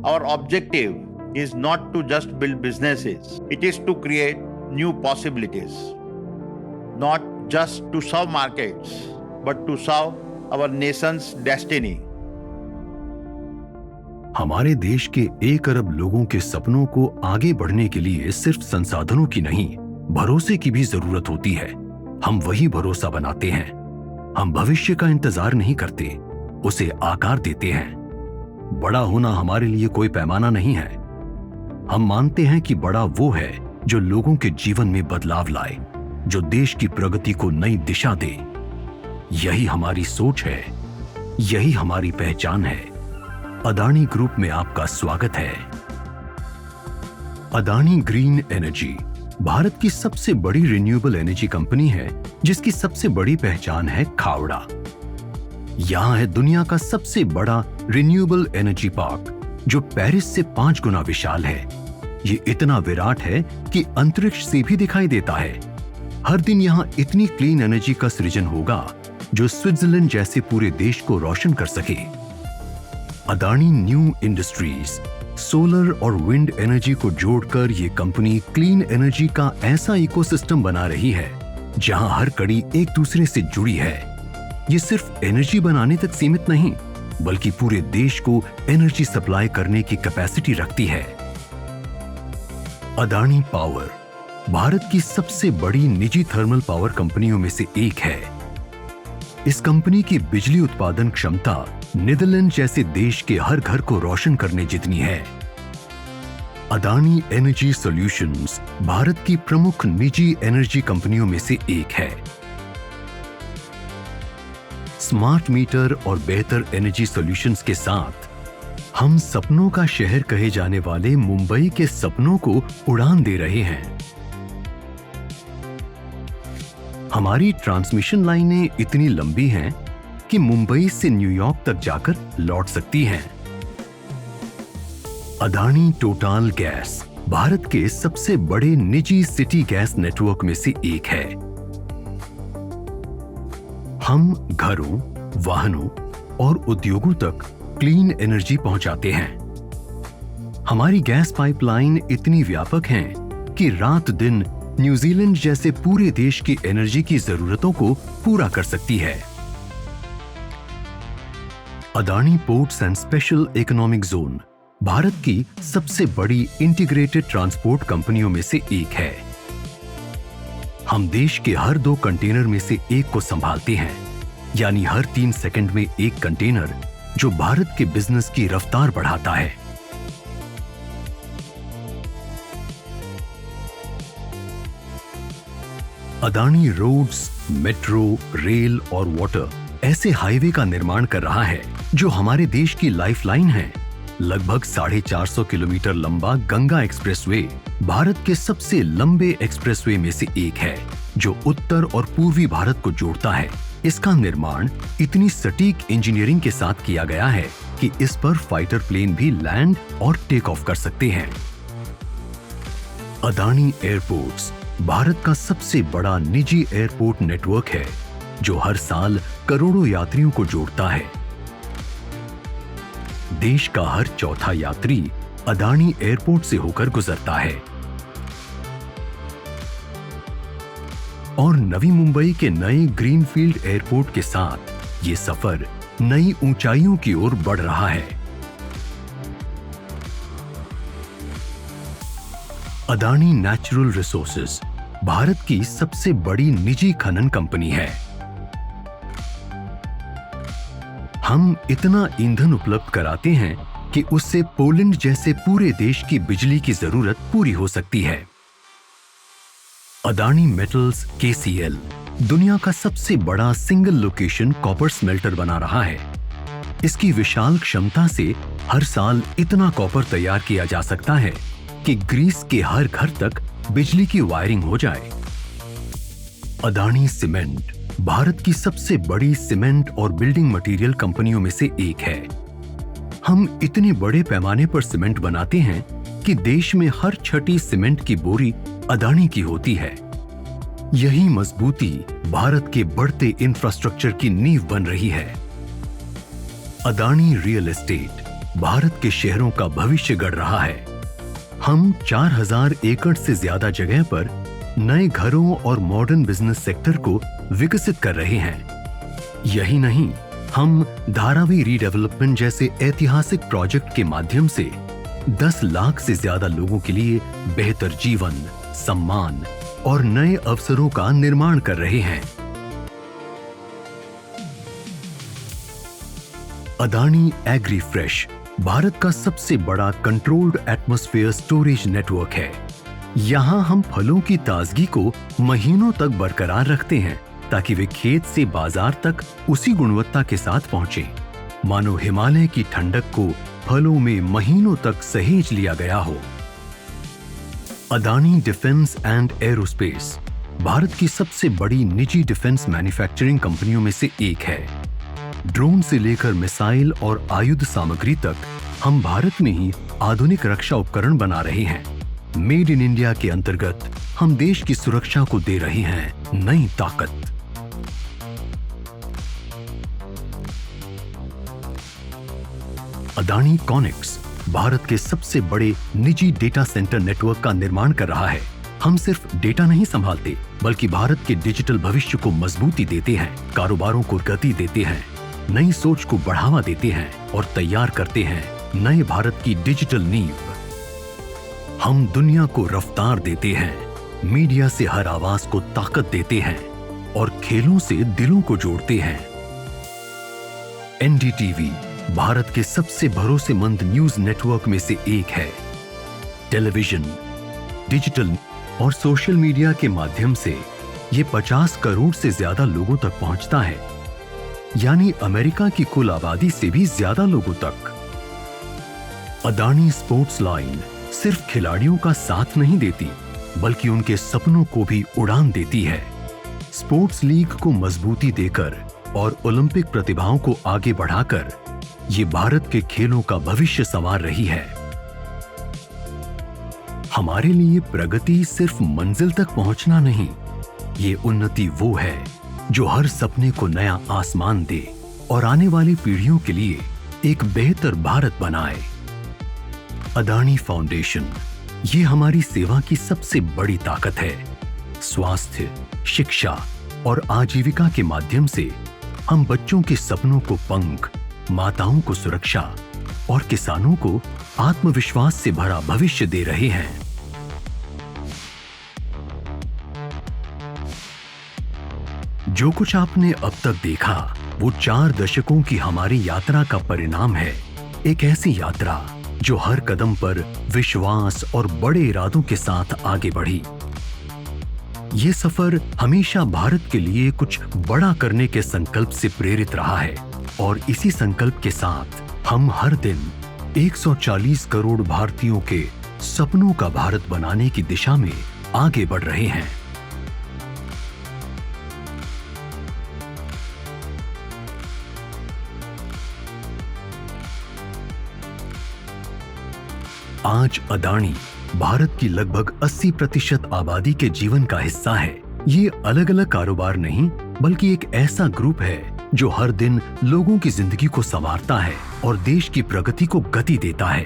Our objective is not to just build businesses, it is to create new possibilities, not just to serve markets, but to serve our nation's destiny. हमारे देश के 1 अरब लोगों के सपनों को आगे बढ़ने के लिए सिर्फ संसाधनों की नहीं, भरोसे की भी जरूरत होती है। हम वही भरोसा बनाते हैं। हम भविष्य का इंतजार नहीं करते, उसे आकार देते हैं। बड़ा होना हमारे लिए कोई पैमाना नहीं है। हम मानते हैं कि बड़ा वो है जो लोगों के जीवन में बदलाव लाए, जो देश की प्रगति को नई दिशा दे। यही हमारी सोच है, यही हमारी पहचान है। अदानी ग्रुप में आपका स्वागत है। अदानी ग्रीन एनर्जी भारत की सबसे बड़ी रिन्यूएबल एनर्जी कंपनी है, जिसकी सबसे बड़ी पहचान है खावड़ा। यहां है दुनिया का सबसे बड़ा रिन्यूएबल एनर्जी पार्क, जो पेरिस से 5 गुना विशाल है। ये इतना विराट है कि अंतरिक्ष से भी दिखाई देता है। हर दिन यहां इतनी क्लीन एनर्जी का सृजन होगा जो स्विट्जरलैंड जैसे पूरे देश को रोशन कर सके। अदानी न्यू इंडस्ट्रीज सोलर और विंड एनर्जी को जोड़कर ये कंपनी क्लीन एनर्जी का ऐसा इकोसिस्टम बना रही है जहां हर कड़ी एक दूसरे से जुड़ी है। ये सिर्फ एनर्जी बनाने तक सीमित नहीं, बल्कि पूरे देश को एनर्जी सप्लाई करने की कैपेसिटी रखती है। अदानी पावर भारत की सबसे बड़ी निजी थर्मल पावर कंपनियों में से एक है। इस कंपनी की बिजली उत्पादन क्षमता नीदरलैंड जैसे देश के हर घर को रोशन करने जितनी है। अदानी एनर्जी सॉल्यूशंस भारत की प्रमुख निजी एनर्जी कंपनियों में से एक है। स्मार्ट मीटर और बेहतर एनर्जी सॉल्यूशंस के साथ हम सपनों का शहर कहे जाने वाले मुंबई के सपनों को उड़ान दे रहे हैं। हमारी ट्रांसमिशन लाइनें इतनी लंबी हैं कि मुंबई से न्यूयॉर्क तक जाकर लौट सकती हैं। अदानी टोटल गैस भारत के सबसे बड़े निजी सिटी गैस नेटवर्क में से एक है। हम घरों, वाहनों और उद्योगों तक क्लीन एनर्जी पहुंचाते हैं। हमारी गैस पाइपलाइन इतनी व्यापक हैं कि रात दिन न्यूजीलैंड जैसे पूरे देश की एनर्जी की जरूरतों को पूरा कर सकती है। Adani ports and special economic zone Bharat की सबसे बड़ी इंटीग्रेटेड ट्रांसपोर्ट कंपनियों में से एक है। हम देश के हर 2 कंटेनर में से एक को संभालते हैं, यानी हर 3 सेकंड में एक कंटेनर, जो भारत के बिजनेस की रफ्तार बढ़ाता है। अदानी रोड्स, मेट्रो, रेल और वाटर ऐसे हाईवे का निर्माण कर रहा है जो हमारे देश की लाइफलाइन है। लगभग 450 किलोमीटर लंबा गंगा एक्सप्रेसवे भारत के सबसे लंबे एक्सप्रेसवे में से एक है, जो उत्तर और पूर्वी भारत को जोड़ता है। इसका निर्माण इतनी सटीक इंजीनियरिंग के साथ किया गया है कि इस पर फाइटर प्लेन भी लैंड और टेक ऑफ कर सकते हैं। अदानी एयरपोर्ट्स भारत का सबसे बड़ा निजी एयरपोर्ट नेटवर्क है, जो हर साल करोड़ों यात्रियों को जोड़ता है। देश का हर चौथा यात्री अदानी एयरपोर्ट से होकर गुजरता है। और नवी मुंबई के नए ग्रीनफील्ड एयरपोर्ट के साथ ये सफर नई ऊंचाइयों की ओर बढ़ रहा है। अदानी नेचुरल रिसोर्सेज भारत की सबसे बड़ी निजी खनन कंपनी है। हम इतना ईंधन उपलब्ध कराते हैं कि उससे पोलैंड जैसे पूरे देश की बिजली की जरूरत पूरी हो सकती है। अदानी मेटल्स KCL दुनिया का सबसे बड़ा सिंगल लोकेशन कॉपर स्मेल्टर बना रहा है। इसकी विशाल क्षमता से हर साल इतना कॉपर तैयार किया जा सकता है कि ग्रीस के हर घर तक बिजली की वायरिंग हो जाए। अदानी सीमेंट भारत की सबसे बड़ी सीमेंट और बिल्डिंग मटेरियल कंपनियों में से एक है। हम इतने बड़े पैमाने पर सीमेंट बनाते हैं कि देश में हर छठी सीमेंट की बोरी अदानी की होती है। यही मजबूती भारत के बढ़ते इंफ्रास्ट्रक्चर की नींव बन रही है। अदानी रियल एस्टेट भारत के शहरों का भविष्य गढ़ रहा है। हम 4000 एकड़ से ज्यादा जगह पर नए घरों और मॉडर्न बिजनेस सेक्टर को विकसित कर रहे हैं। यही नहीं, हम धारावी रीडेवलपमेंट जैसे ऐतिहासिक प्रोजेक्ट के माध्यम से 10 लाख से ज्यादा लोगों के लिए बेहतर जीवन, सम्मान और नए अवसरों का निर्माण कर रहे हैं। अदानी एग्री फ्रेश भारत का सबसे बड़ा कंट्रोल्ड एटमॉस्फेयर स्टोरेज नेटवर्क है। यहाँ हम फलों की ताजगी को महीनों तक बरकरार रखते हैं ताकि वे खेत से बाजार तक उसी गुणवत्ता के साथ पहुंचे, मानो हिमालय की ठंडक को फलों में महीनों तक सहेज लिया गया हो। Adani defence and aerospace Bharat की सबसे बड़ी निजी डिफेंस मैन्युफैक्चरिंग कंपनियों में से एक है। ड्रोन से लेकर मिसाइल और आयुध सामग्री तक हम भारत में ही आधुनिक रक्षा उपकरण बना रहे हैं। मेड इन इंडिया के अंतर्गत हम देश की सुरक्षा को दे रहे हैं नई ताकत। अदानी कॉनिक्स भारत के सबसे बड़े निजी डेटा सेंटर नेटवर्क का निर्माण कर रहा है। हम सिर्फ डेटा नहीं संभालते, बल्कि भारत के डिजिटल भविष्य को मजबूती देते हैं, कारोबारों को गति देते हैं, नई सोच को बढ़ावा देते हैं और तैयार करते हैं नए भारत की डिजिटल नींव। हम दुनिया को रफ्तार देते हैं, मीडिया से हर आवाज को ताकत देते हैं और खेलों से दिलों को जोड़ते हैं। एनडीटीवी भारत के सबसे भरोसेमंद न्यूज नेटवर्क में से एक है। टेलीविजन, डिजिटल और सोशल मीडिया के माध्यम से ये 50 करोड़ से ज्यादा लोगों तक पहुंचता है, यानी अमेरिका की कुल आबादी से भी ज्यादा लोगों तक। अदानी स्पोर्ट्स लाइन सिर्फ खिलाड़ियों का साथ नहीं देती, बल्कि उनके सपनों को भी उड़ान देती है। स्पोर्ट्स लीग को मजबूती देकर और ओलंपिक प्रतिभाओं को आगे बढ़ाकर ये भारत के खेलों का भविष्य संवार रही है। हमारे लिए प्रगति सिर्फ मंजिल तक पहुंचना नहीं, ये उन्नति वो है जो हर सपने को नया आसमान दे और आने वाली पीढ़ियों के लिए एक बेहतर भारत बनाए। अदानी फाउंडेशन, ये हमारी सेवा की सबसे बड़ी ताकत है। स्वास्थ्य, शिक्षा और आजीविका के माध्यम से हम बच्चों के सपनों को पंख, माताओं को सुरक्षा और किसानों को आत्मविश्वास से भरा भविष्य दे रहे हैं। जो कुछ आपने अब तक देखा वो 4 दशकों की हमारी यात्रा का परिणाम है। एक ऐसी यात्रा जो हर कदम पर विश्वास और बड़े इरादों के साथ आगे बढ़ी। ये सफर हमेशा भारत के लिए कुछ बड़ा करने के संकल्प से प्रेरित रहा है और इसी संकल्प के साथ हम हर दिन 140 करोड़ भारतीयों के सपनों का भारत बनाने की दिशा में आगे बढ़ रहे हैं। आज अदानी भारत की लगभग 80% आबादी के जीवन का हिस्सा है। ये अलग अलग कारोबार नहीं, बल्कि एक ऐसा ग्रुप है जो हर दिन लोगों की जिंदगी को संवारता है और देश की प्रगति को गति देता है।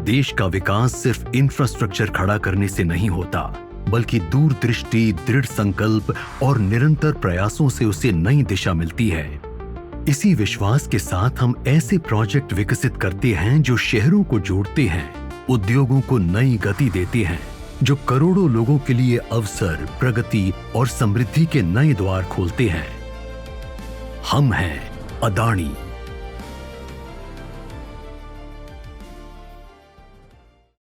देश का विकास सिर्फ इंफ्रास्ट्रक्चर खड़ा करने से नहीं होता, बल्कि दूरदृष्टि, दृढ़ संकल्प और निरंतर प्रयासों से उसे नई दिशा मिलती है। इसी विश्वास के साथ हम ऐसे प्रोजेक्ट विकसित करते हैं जो शहरों को जोड़ते हैं, उद्योगों को नई गति देते हैं, जो करोड़ों लोगों के लिए अवसर, प्रगति और समृद्धि के नए द्वार खोलते हैं। हम हैं अदानी।